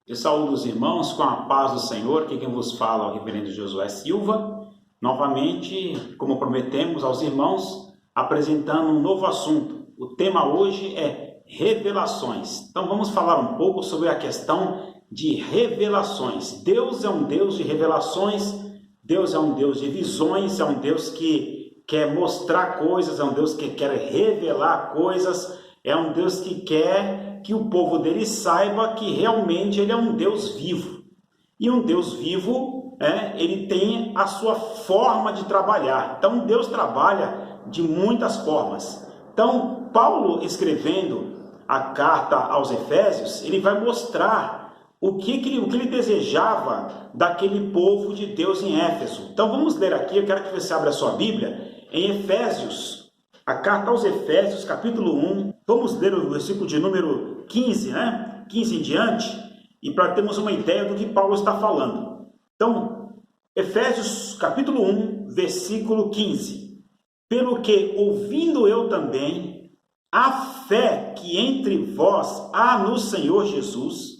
Eu saúdo os irmãos com a paz do Senhor. Aqui quem vos fala é o reverendo Josué Silva. Novamente, como prometemos aos irmãos, apresentando um novo assunto. O tema hoje é revelações. Então vamos falar um pouco sobre a questão de revelações. Deus é um Deus de revelações, Deus é um Deus de visões, é um Deus que quer mostrar coisas, é um Deus que quer revelar coisas, é um Deus que quer que o povo dele saiba que realmente ele é um Deus vivo. E um Deus vivo, ele tem a sua forma de trabalhar. Então Deus trabalha de muitas formas. Então Paulo, escrevendo a carta aos Efésios, ele vai mostrar o que ele desejava daquele povo de Deus em Éfeso. Então vamos ler aqui, eu quero que você abra a sua Bíblia, em Efésios, a carta aos Efésios, capítulo 1, vamos ler o versículo de número 15, 15 em diante, e para termos uma ideia do que Paulo está falando. Então, Efésios, capítulo 1, versículo 15. Pelo que, ouvindo eu também a fé que entre vós há no Senhor Jesus,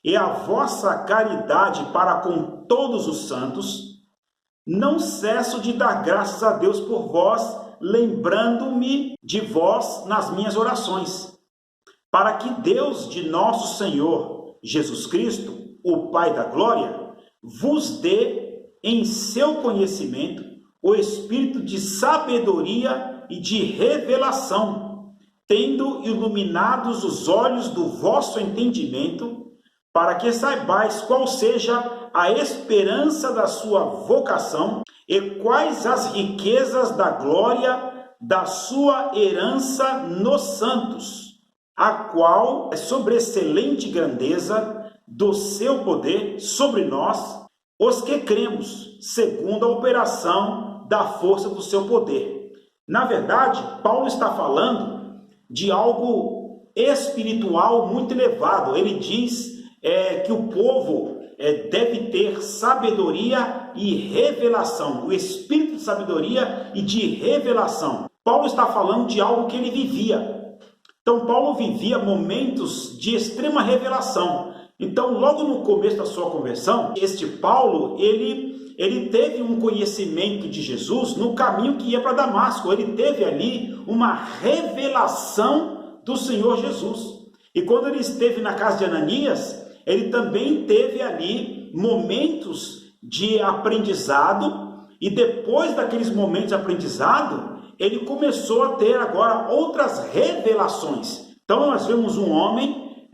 e a vossa caridade para com todos os santos, não cesso de dar graças a Deus por vós, lembrando-me de vós nas minhas orações, para que Deus de nosso Senhor Jesus Cristo, o Pai da glória, vos dê em seu conhecimento o espírito de sabedoria e de revelação, tendo iluminados os olhos do vosso entendimento, para que saibais qual seja a esperança da sua vocação e quais as riquezas da glória da sua herança nos santos, a qual é sobreexcelente grandeza do seu poder sobre nós, os que cremos, segundo a operação da força do seu poder. Na verdade, Paulo está falando de algo espiritual muito elevado. Ele diz que o povo deve ter sabedoria e revelação, o espírito de sabedoria e de revelação. Paulo está falando de algo que ele vivia. Então, Paulo vivia momentos de extrema revelação. Então, logo no começo da sua conversão, este Paulo, ele teve um conhecimento de Jesus no caminho que ia para Damasco. Ele teve ali uma revelação do Senhor Jesus. E quando ele esteve na casa de Ananias, ele também teve ali momentos de aprendizado, e depois daqueles momentos de aprendizado, ele começou a ter agora outras revelações. Então nós vemos um homem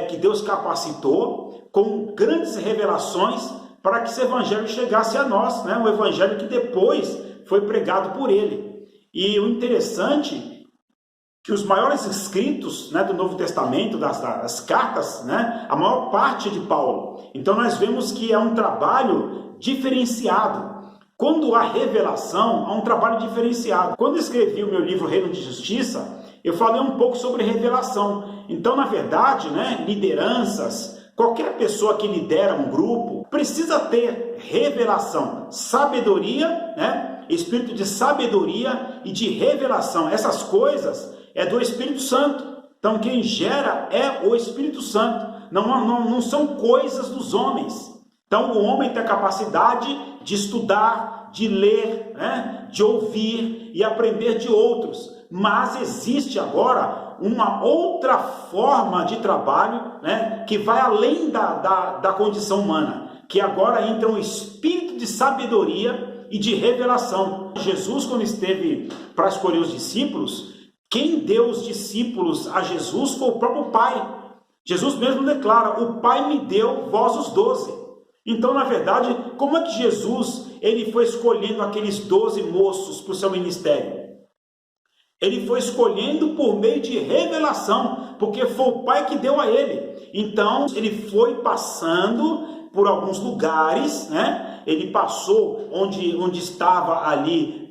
que Deus capacitou com grandes revelações para que esse evangelho chegasse a nós, um evangelho que depois foi pregado por ele. E o interessante que os maiores escritos do Novo Testamento, das cartas, a maior parte é de Paulo. Então nós vemos que é um trabalho diferenciado. Quando há revelação, há um trabalho diferenciado. Quando eu escrevi o meu livro Reino de Justiça, eu falei um pouco sobre revelação. Então, na verdade, lideranças, qualquer pessoa que lidera um grupo, precisa ter revelação, sabedoria, espírito de sabedoria e de revelação. Essas coisas é do Espírito Santo. Então quem gera é o Espírito Santo. Não são coisas dos homens. Então o homem tem a capacidade de estudar, de ler, de ouvir e aprender de outros. Mas existe agora uma outra forma de trabalho, que vai além da condição humana, que agora entra um espírito de sabedoria e de revelação. Jesus, quando esteve para escolher os discípulos, quem deu os discípulos a Jesus foi o próprio Pai. Jesus mesmo declara: o Pai me deu vós os 12. Então, na verdade, como é que Jesus ele foi escolhendo aqueles 12 moços para o seu ministério? Ele foi escolhendo por meio de revelação, porque foi o Pai que deu a ele. Então, ele foi passando por alguns lugares, Ele passou onde estava ali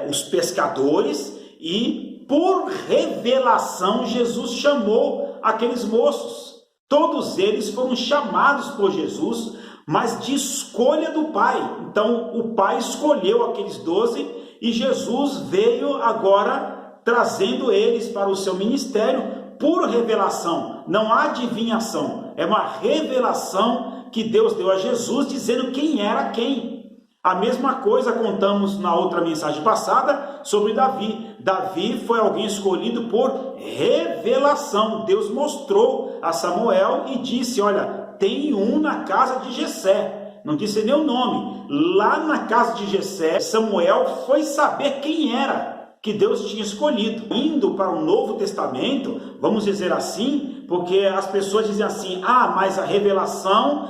os pescadores, e por revelação Jesus chamou aqueles moços. Todos eles foram chamados por Jesus, mas de escolha do Pai. Então o Pai escolheu aqueles 12 e Jesus veio agora trazendo eles para o seu ministério por revelação, não há adivinhação, é uma revelação que Deus deu a Jesus dizendo quem era quem. A mesma coisa contamos na outra mensagem passada sobre Davi. Davi foi alguém escolhido por revelação. Deus mostrou a Samuel e disse, olha, tem um na casa de Jessé. Não disse nem o nome. Lá na casa de Jessé, Samuel foi saber quem era que Deus tinha escolhido. Indo para o Novo Testamento, vamos dizer assim, porque as pessoas dizem assim, mas a revelação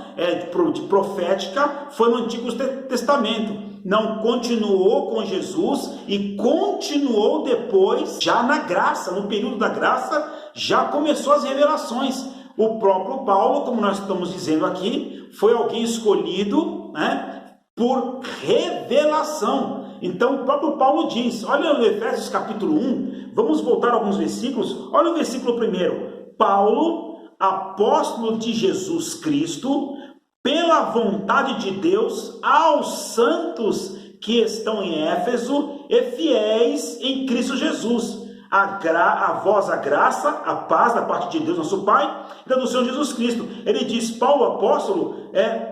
profética foi no Antigo Testamento. Não, continuou com Jesus e continuou depois, já na graça, no período da graça, já começou as revelações. O próprio Paulo, como nós estamos dizendo aqui, foi alguém escolhido, por revelação. Então o próprio Paulo diz, olha no Efésios capítulo 1, vamos voltar a alguns versículos, olha o versículo 1, Paulo, apóstolo de Jesus Cristo, pela vontade de Deus, aos santos que estão em Éfeso e fiéis em Cristo Jesus. A vós a graça, a paz da parte de Deus, nosso Pai, e do Senhor Jesus Cristo. Ele diz, Paulo, apóstolo,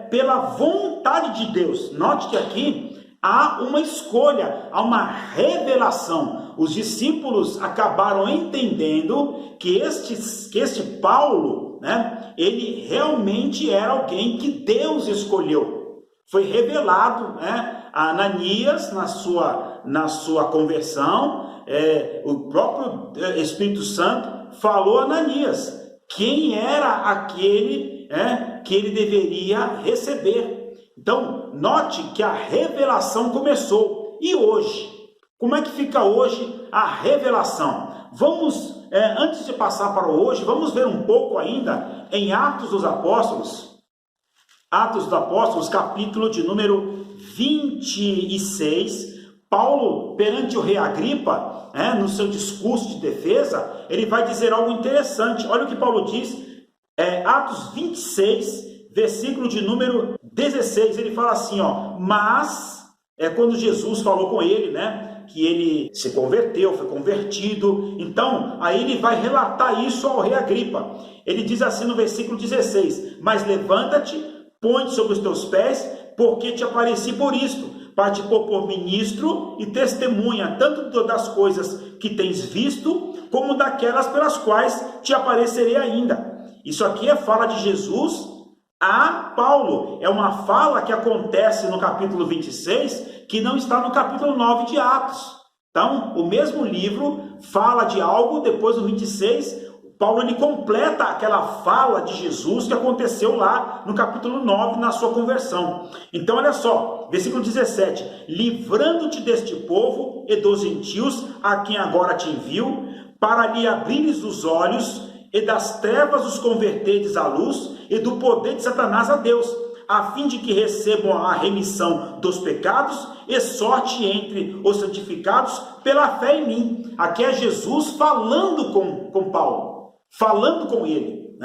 pela vontade de Deus. Note que aqui há uma escolha, há uma revelação. Os discípulos acabaram entendendo que este Paulo, ele realmente era alguém que Deus escolheu. Foi revelado, a Ananias na sua conversão. O próprio Espírito Santo falou a Ananias quem era aquele que ele deveria receber. Então, note que a revelação começou. E hoje? Como é que fica hoje a revelação? Vamos, antes de passar para o hoje, vamos ver um pouco ainda em Atos dos Apóstolos. Atos dos Apóstolos, capítulo de número 26. Paulo, perante o rei Agripa, no seu discurso de defesa, ele vai dizer algo interessante. Olha o que Paulo diz, Atos 26, versículo de número 16, ele fala assim, mas, quando Jesus falou com ele, que ele se converteu, foi convertido, então, aí ele vai relatar isso ao rei Agripa. Ele diz assim no versículo 16, mas levanta-te, põe-te sobre os teus pés, porque te apareci por isto, para te pôr por ministro e testemunha, tanto das coisas que tens visto, como daquelas pelas quais te aparecerei ainda. Isso aqui é fala de Jesus a Paulo. É uma fala que acontece no capítulo 26, que não está no capítulo 9 de Atos. Então, o mesmo livro fala de algo, depois no 26, Paulo ele completa aquela fala de Jesus que aconteceu lá no capítulo 9, na sua conversão. Então, olha só, versículo 17. Livrando-te deste povo e dos gentios, a quem agora te envio, para lhe abrires os olhos, e das trevas os converteres à luz, e do poder de Satanás a Deus, a fim de que recebam a remissão dos pecados e sorte entre os santificados pela fé em mim. Aqui é Jesus falando com Paulo, falando com ele,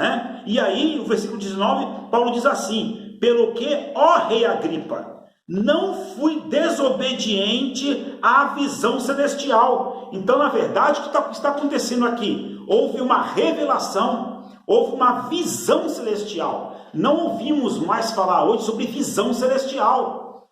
E aí, o versículo 19, Paulo diz assim, pelo que, ó rei Agripa, não fui desobediente à visão celestial. Então, na verdade, o que está acontecendo aqui? Houve uma revelação, houve uma visão celestial. Não ouvimos mais falar hoje sobre visão celestial,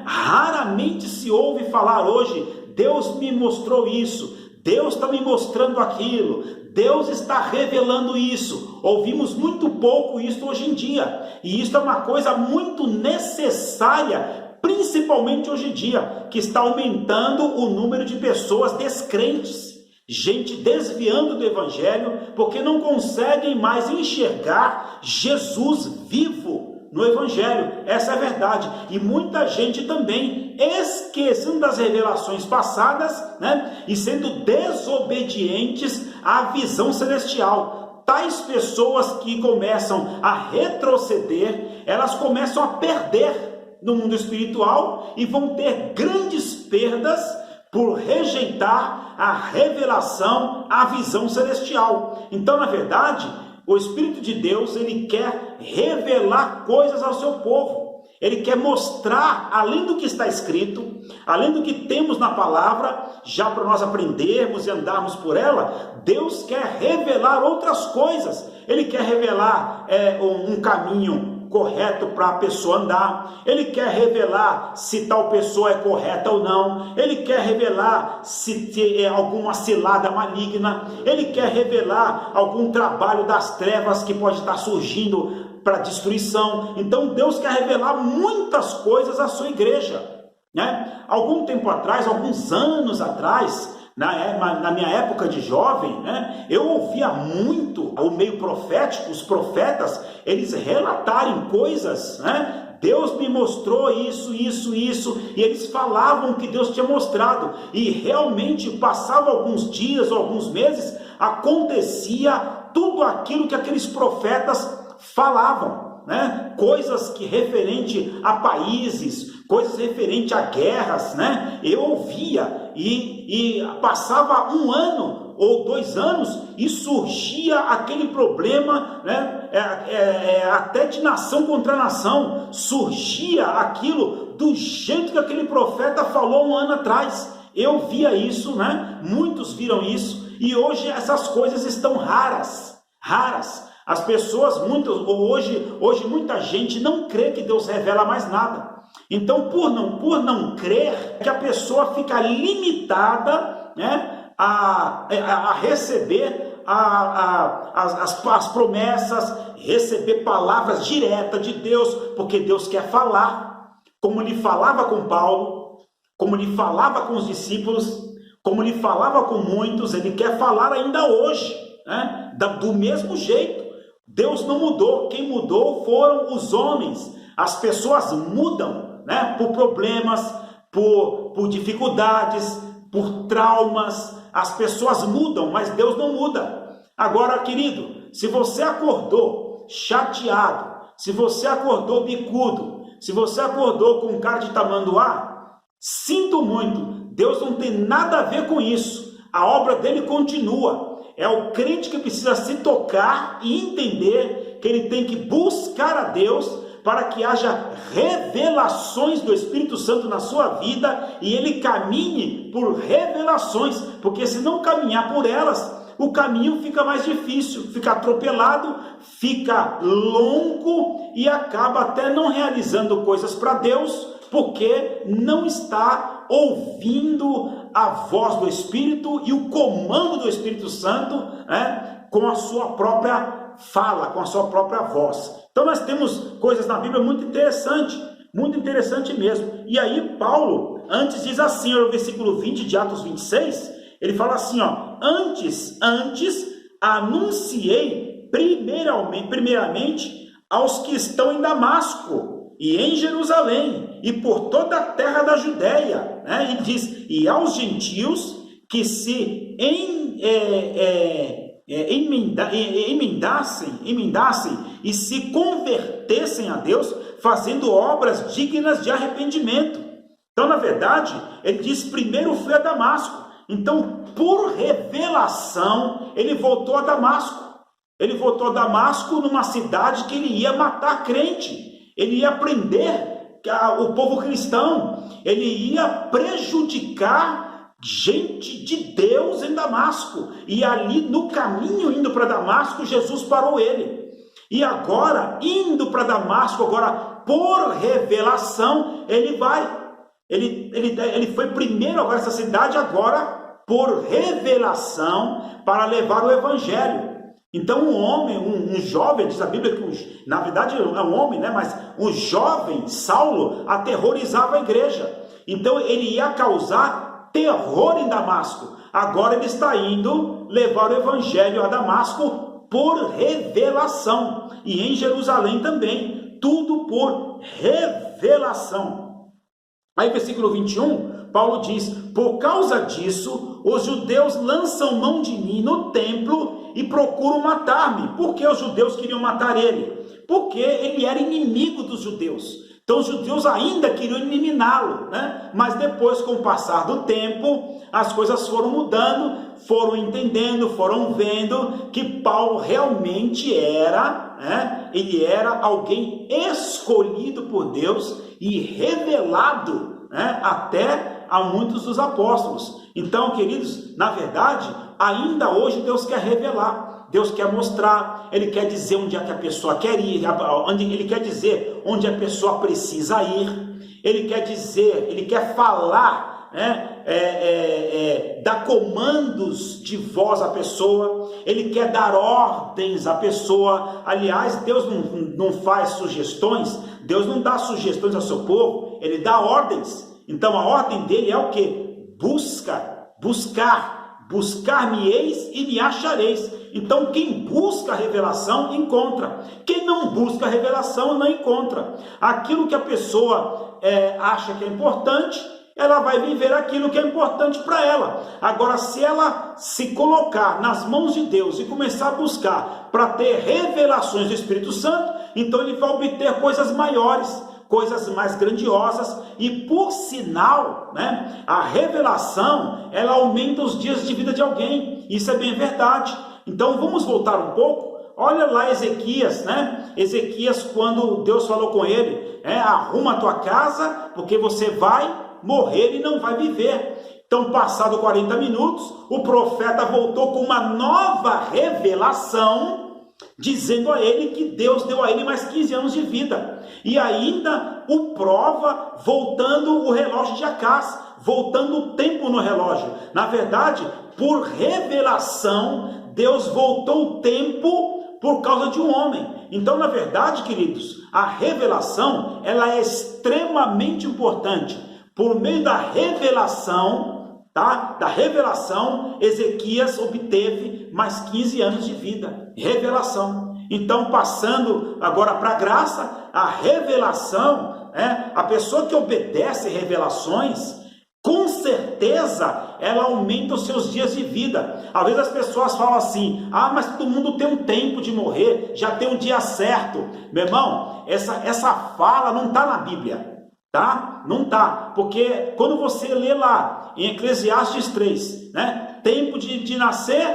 Raramente se ouve falar hoje, Deus me mostrou isso, Deus está me mostrando aquilo, Deus está revelando isso. Ouvimos muito pouco isso hoje em dia. E isso é uma coisa muito necessária, principalmente hoje em dia, que está aumentando o número de pessoas descrentes. Gente desviando do Evangelho, porque não conseguem mais enxergar Jesus vivo no Evangelho. Essa é a verdade. E muita gente também esquecendo das revelações passadas, e sendo desobedientes à visão celestial. Tais pessoas que começam a retroceder, elas começam a perder no mundo espiritual e vão ter grandes perdas por rejeitar a revelação, a visão celestial. Então, na verdade, o Espírito de Deus, ele quer revelar coisas ao seu povo. Ele quer mostrar, além do que está escrito, além do que temos na palavra, já para nós aprendermos e andarmos por ela, Deus quer revelar outras coisas. Ele quer revelar um caminho correto para a pessoa andar. Ele quer revelar se tal pessoa é correta ou não. Ele quer revelar se tem alguma cilada maligna. Ele quer revelar algum trabalho das trevas que pode estar surgindo para destruição. Então Deus quer revelar muitas coisas à sua igreja, né? Algum tempo atrás, alguns anos atrás, na minha época de jovem, né, eu ouvia muito o meio profético, os profetas, eles relatarem coisas, né? Deus me mostrou isso, e eles falavam que Deus tinha mostrado, e realmente passava alguns dias ou alguns meses, acontecia tudo aquilo que aqueles profetas falavam, né? Coisas que referente a países, coisas referente a guerras, né? Eu ouvia e passava 1 ano ou 2 anos e surgia aquele problema, né? Até de nação contra nação, surgia aquilo do jeito que aquele profeta falou 1 ano atrás. Eu via isso, né? Muitos viram isso, e hoje essas coisas estão raras. As pessoas, hoje muita gente não crê que Deus revela mais nada. Então, por não crer, que a pessoa fica limitada, né, a receber as promessas, receber palavras diretas de Deus, porque Deus quer falar, como ele falava com Paulo, como ele falava com os discípulos, como ele falava com muitos, ele quer falar ainda hoje, né, do mesmo jeito. Deus não mudou, quem mudou foram os homens. As pessoas mudam, né, por problemas, por dificuldades, por traumas. As pessoas mudam, mas Deus não muda. Agora, querido, se você acordou chateado, se você acordou bicudo, se você acordou com cara de tamanduá, sinto muito, Deus não tem nada a ver com isso. A obra dele continua. É o crente que precisa se tocar e entender que ele tem que buscar a Deus para que haja revelações do Espírito Santo na sua vida e ele caminhe por revelações, porque se não caminhar por elas, o caminho fica mais difícil, fica atropelado, fica longo e acaba até não realizando coisas para Deus, porque não está ouvindo a voz do Espírito e o comando do Espírito Santo, né, com a sua própria fala, com a sua própria voz. Então nós temos coisas na Bíblia muito interessante mesmo. E aí Paulo, antes diz assim, no versículo 20 de Atos 26, ele fala assim, ó, antes anunciei primeiramente aos que estão em Damasco e em Jerusalém, e por toda a terra da Judéia, né? E diz, e aos gentios que se emendassem e se convertessem a Deus, fazendo obras dignas de arrependimento. Então, na verdade, ele diz, primeiro fui a Damasco. Então, por revelação, ele voltou a Damasco. Ele voltou a Damasco numa cidade que ele ia matar crente. Ele ia prender o povo cristão, ele ia prejudicar gente de Deus em Damasco, e ali no caminho indo para Damasco, Jesus parou ele, e agora, indo para Damasco, agora por revelação, ele foi primeiro agora essa cidade, agora por revelação, para levar o evangelho. Então um homem, um jovem, diz a Bíblia que na verdade é um homem, né? Mas um jovem, Saulo, aterrorizava a igreja. Então ele ia causar terror em Damasco. Agora ele está indo levar o evangelho a Damasco por revelação. E em Jerusalém também, tudo por revelação. Aí versículo 21, Paulo diz, por causa disso, os judeus lançam mão de mim no templo e procuram matar-me. Por que os judeus queriam matar ele? Porque ele era inimigo dos judeus. Então os judeus ainda queriam eliminá-lo, né? Mas depois, com o passar do tempo, as coisas foram mudando, foram entendendo, foram vendo que Paulo realmente era, né? Ele era alguém escolhido por Deus e revelado, né? Até a muitos dos apóstolos. Então, queridos, na verdade, ainda hoje Deus quer revelar. Deus quer mostrar, Ele quer dizer onde é que a pessoa quer ir, Ele quer dizer onde a pessoa precisa ir, Ele quer dizer, Ele quer falar, né, dar comandos de voz à pessoa, Ele quer dar ordens à pessoa. Aliás, Deus não faz sugestões, Deus não dá sugestões ao seu povo, Ele dá ordens. Então a ordem dele é o quê? Buscar-me-eis e me achareis. Então quem busca a revelação encontra, quem não busca a revelação não encontra. Aquilo que a pessoa acha que é importante, ela vai viver aquilo que é importante para ela. Agora, se ela se colocar nas mãos de Deus e começar a buscar para ter revelações do Espírito Santo, então ele vai obter coisas maiores, coisas mais grandiosas. E por sinal, né, a revelação, ela aumenta os dias de vida de alguém. Isso é bem verdade. Então vamos voltar um pouco. Olha lá Ezequias, né? Ezequias, quando Deus falou com ele, arruma a tua casa, porque você vai morrer e não vai viver. Então, passado 40 minutos, o profeta voltou com uma nova revelação, dizendo a ele que Deus deu a ele mais 15 anos de vida. E ainda o prova voltando o relógio de Acás, voltando o tempo no relógio. Na verdade, por revelação, Deus voltou o tempo por causa de um homem. Então, na verdade, queridos, a revelação, ela é extremamente importante. Por meio da revelação, tá? Da revelação, Ezequias obteve mais 15 anos de vida. Revelação. Então, passando agora para a graça, a revelação, a pessoa que obedece revelações, com certeza ela aumenta os seus dias de vida. Às vezes as pessoas falam assim: mas todo mundo tem um tempo de morrer, já tem um dia certo. Meu irmão, essa fala não está na Bíblia. Tá? Não tá, porque quando você lê lá em Eclesiastes 3, né? Tempo de nascer,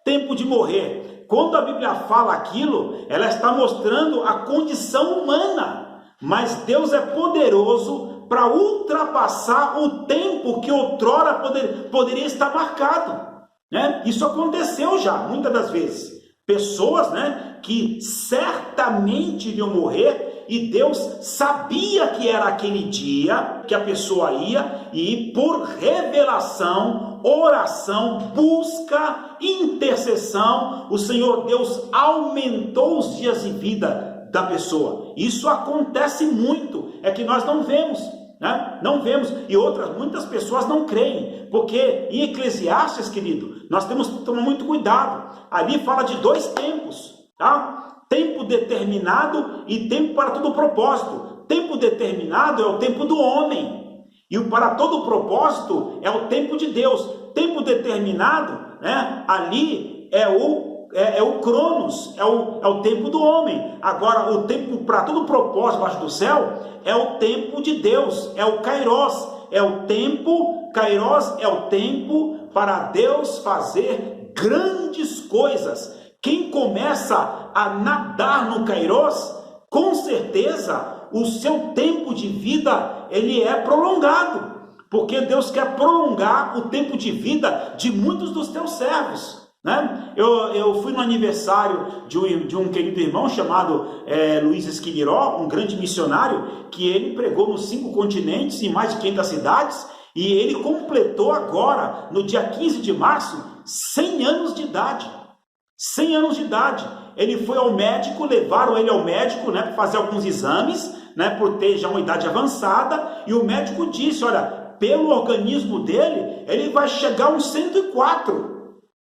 tempo de morrer. Quando a Bíblia fala aquilo, ela está mostrando a condição humana, mas Deus é poderoso para ultrapassar o tempo que outrora poderia estar marcado, né? Isso aconteceu já, muitas das vezes. Pessoas, né, que certamente iriam morrer, e Deus sabia que era aquele dia que a pessoa ia, e por revelação, oração, busca, intercessão, o Senhor Deus aumentou os dias de vida da pessoa. Isso acontece muito, é que nós não vemos, né? Não vemos, e muitas pessoas não creem, porque em Eclesiastes, querido, nós temos que tomar muito cuidado. Ali fala de 2 tempos, tá? Tempo determinado e tempo para todo propósito. Tempo determinado é o tempo do homem, e o para todo propósito é o tempo de Deus. Tempo determinado, né? Ali é o Cronos, é o tempo do homem. Agora, o tempo para todo propósito debaixo do céu é o tempo de Deus, é o Kairos, é o tempo, Kairos é o tempo para Deus fazer grandes coisas. Quem começa a nadar no Kairos, com certeza o seu tempo de vida ele é prolongado, porque Deus quer prolongar o tempo de vida de muitos dos teus servos, né? Eu fui no aniversário de um querido irmão chamado Luiz Esquiliró, um grande missionário, que ele pregou nos 5 continentes, em mais de 500 cidades, e ele completou agora, no dia 15 de março, 100 anos de idade. 100 anos de idade. Ele foi ao médico, levaram ele ao médico, né, para fazer alguns exames, né, por ter já uma idade avançada, e o médico disse: olha, pelo organismo dele, ele vai chegar a uns 104.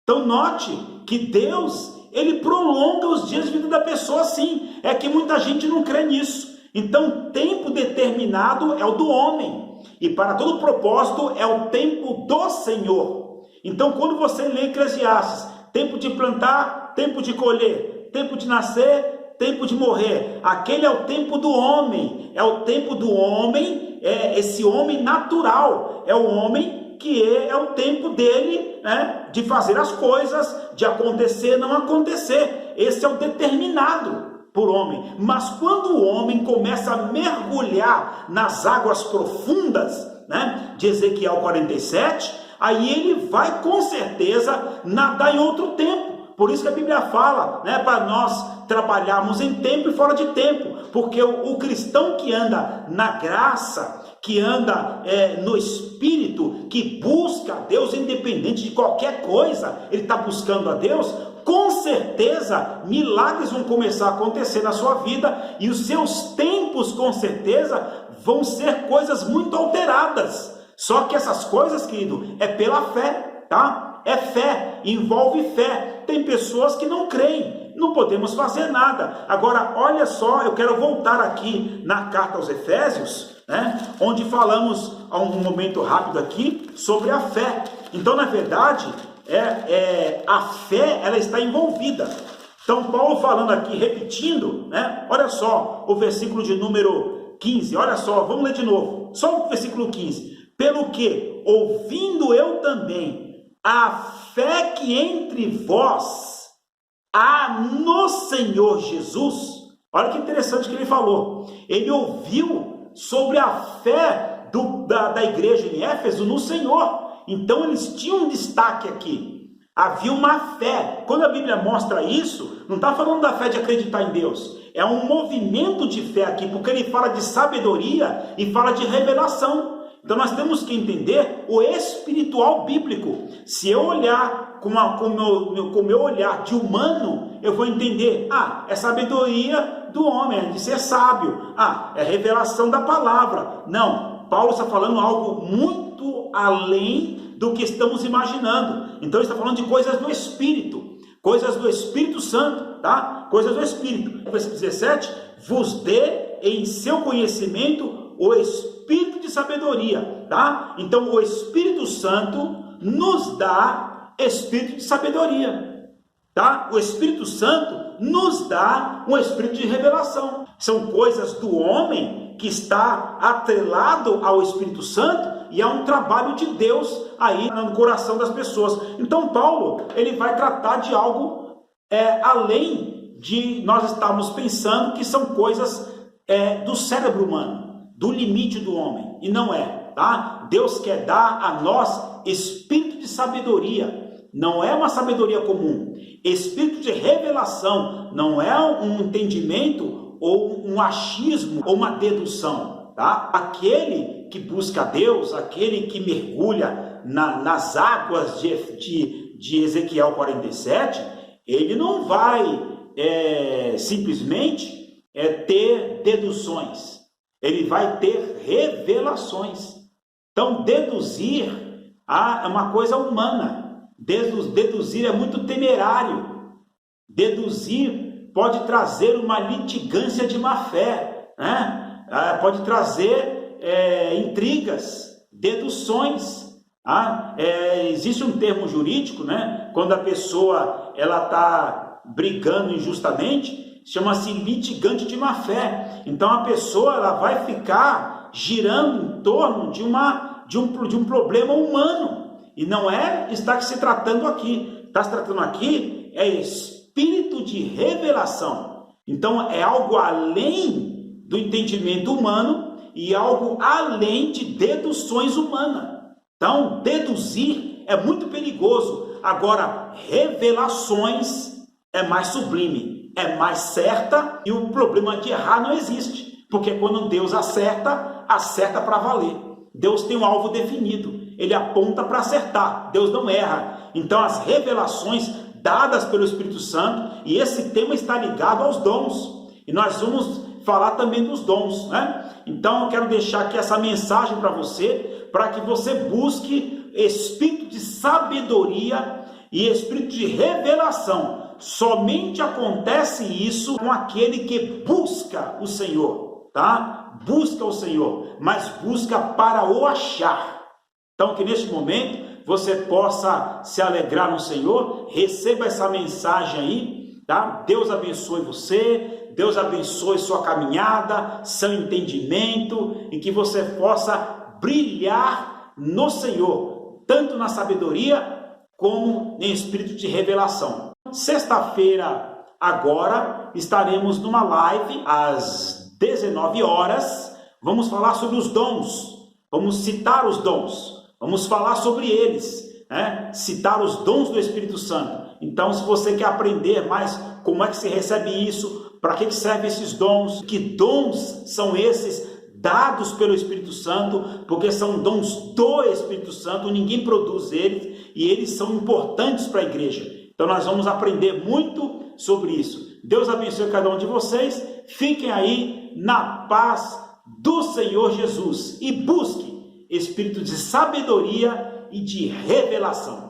Então note que Deus, ele prolonga os dias de vida da pessoa sim. É que muita gente não crê nisso. Então, tempo determinado é o do homem, e para todo propósito é o tempo do Senhor. Então, quando você lê Eclesiastes, tempo de plantar, tempo de colher, tempo de nascer, tempo de morrer. Aquele é o tempo do homem, é o tempo do homem, é esse homem natural, é o homem que é o tempo dele, né, de fazer as coisas, de acontecer, não acontecer. Esse é o determinado por homem. Mas quando o homem começa a mergulhar nas águas profundas, né, de Ezequiel 47, aí ele vai com certeza nadar em outro tempo. Por isso que a Bíblia fala, né, para nós trabalharmos em tempo e fora de tempo, porque o cristão que anda na graça, que anda no Espírito, que busca a Deus independente de qualquer coisa, ele está buscando a Deus, com certeza milagres vão começar a acontecer na sua vida, e os seus tempos com certeza vão ser coisas muito alteradas. Só que essas coisas, querido, é pela fé, tá? É fé, envolve fé. Tem pessoas que não creem, não podemos fazer nada. Agora, olha só, eu quero voltar aqui na carta aos Efésios, né, onde falamos há um momento rápido aqui sobre a fé. Então, na verdade, a fé, ela está envolvida. Então, Paulo falando aqui, repetindo, né, olha só o versículo de número 15, olha só, vamos ler de novo, só o versículo 15. Pelo que, ouvindo eu também a fé que entre vós há no Senhor Jesus. Olha que interessante que ele falou. Ele ouviu sobre a fé da igreja em Éfeso no Senhor. Então eles tinham um destaque aqui. Havia uma fé. Quando a Bíblia mostra isso, não está falando da fé de acreditar em Deus. É um movimento de fé aqui, porque ele fala de sabedoria e fala de revelação. Então nós temos que entender o espiritual bíblico. Se eu olhar com o meu olhar de humano, eu vou entender, é sabedoria do homem, é de ser sábio. É revelação da palavra. Não, Paulo está falando algo muito além do que estamos imaginando. Então ele está falando de coisas do Espírito, coisas do Espírito Santo, tá? Coisas do Espírito. Versículo 17, vos dê em seu conhecimento o Espírito de sabedoria, tá? Então o Espírito Santo nos dá espírito de sabedoria, tá? O Espírito Santo nos dá um espírito de revelação. São coisas do homem que está atrelado ao Espírito Santo e há um trabalho de Deus aí no coração das pessoas. Então Paulo, ele vai tratar de algo além de nós estarmos pensando que são coisas do cérebro humano, do limite do homem, e não é, tá? Deus quer dar a nós espírito de sabedoria, não é uma sabedoria comum, espírito de revelação, não é um entendimento ou um achismo ou uma dedução, tá? Aquele que busca Deus, aquele que mergulha nas águas de Ezequiel 47, ele não vai simplesmente ter deduções, ele vai ter revelações. Então, deduzir é uma coisa humana. Deduzir é muito temerário. Deduzir pode trazer uma litigância de má fé, né? Pode trazer intrigas, deduções. Existe um termo jurídico, né? Quando a pessoa está brigando injustamente, chama-se litigante de má fé. Então a pessoa ela vai ficar girando em torno de um problema humano, e não está se tratando aqui. Está se tratando aqui espírito de revelação. Então é algo além do entendimento humano e algo além de deduções humanas. Então deduzir é muito perigoso. Agora revelações é mais sublime, é mais certa, e o problema de errar não existe, porque quando Deus acerta para valer. Deus tem um alvo definido, ele aponta para acertar, Deus não erra. Então as revelações dadas pelo Espírito Santo, e esse tema está ligado aos dons, e nós vamos falar também dos dons, né? Então eu quero deixar aqui essa mensagem para você, para que você busque espírito de sabedoria e espírito de revelação. Somente acontece isso com aquele que busca o Senhor, tá? Busca o Senhor, mas busca para o achar. Então que neste momento você possa se alegrar no Senhor, receba essa mensagem aí, tá? Deus abençoe você, Deus abençoe sua caminhada, seu entendimento e que você possa brilhar no Senhor, tanto na sabedoria como em espírito de revelação. Sexta-feira, agora, estaremos numa live às 19 horas. Vamos falar sobre os dons, vamos citar os dons, vamos falar sobre eles, citar os dons do Espírito Santo. Então, se você quer aprender mais como é que se recebe isso, para que servem esses dons, que dons são esses dados pelo Espírito Santo, porque são dons do Espírito Santo, ninguém produz eles e eles são importantes para a igreja. Então, nós vamos aprender muito sobre isso. Deus abençoe cada um de vocês, fiquem aí na paz do Senhor Jesus e busque espírito de sabedoria e de revelação.